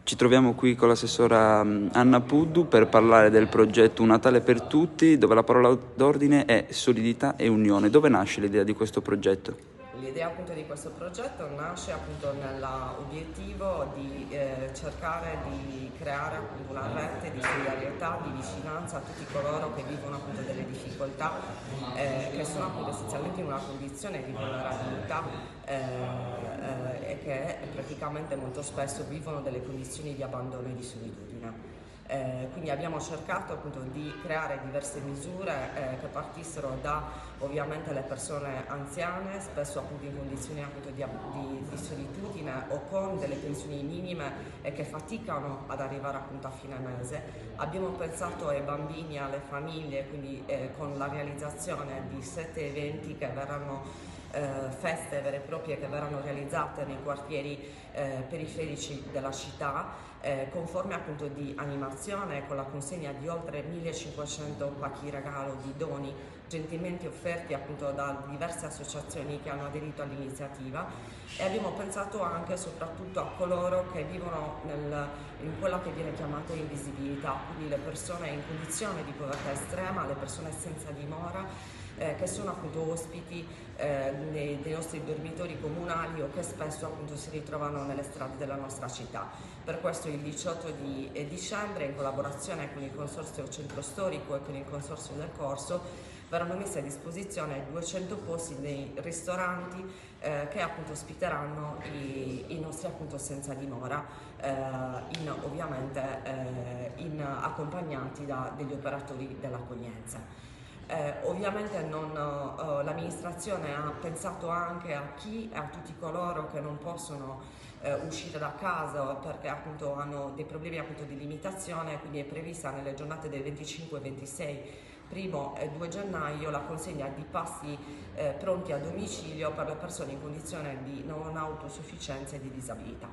Ci troviamo qui con l'assessora Anna Puddu per parlare del progetto Un Natale per Tutti, dove la parola d'ordine è solidità e unione. Dove nasce l'idea di questo progetto? L'idea appunto di questo progetto nasce appunto nell'obiettivo di cercare di creare appunto una rete di solidarietà, di vicinanza a tutti coloro che vivono appunto delle difficoltà, che sono appunto essenzialmente in una condizione di vulnerabilità e che praticamente molto spesso vivono delle condizioni di abbandono e di solitudine. Quindi abbiamo cercato appunto di creare diverse misure che partissero da ovviamente le persone anziane, spesso appunto in condizioni appunto di solitudine o con delle pensioni minime e che faticano ad arrivare appunto a fine mese. Abbiamo pensato ai bambini, alle famiglie, quindi con la realizzazione di 7 eventi che verranno feste vere e proprie che verranno realizzate nei quartieri periferici della città, con forme appunto di animazione, con la consegna di oltre 1500 pacchi regalo di doni gentilmente offerti appunto da diverse associazioni che hanno aderito all'iniziativa, e abbiamo pensato anche e soprattutto a coloro che vivono in quella che viene chiamata invisibilità, quindi le persone in condizione di povertà estrema, le persone senza dimora, che sono appunto ospiti dei nostri dormitori comunali o che spesso appunto si ritrovano nelle strade della nostra città. Per questo il 18 di dicembre, in collaborazione con il Consorzio Centro Storico e con il Consorzio del Corso, verranno messi a disposizione 200 posti nei ristoranti che appunto ospiteranno i nostri appunto senza dimora, ovviamente accompagnati da degli operatori dell'accoglienza. Ovviamente l'amministrazione ha pensato anche a tutti coloro che non possono uscire da casa perché appunto hanno dei problemi appunto di limitazione, quindi è prevista nelle giornate del 25 e 26 1° e 2 gennaio la consegna di pasti pronti a domicilio per le persone in condizione di non autosufficienza e di disabilità.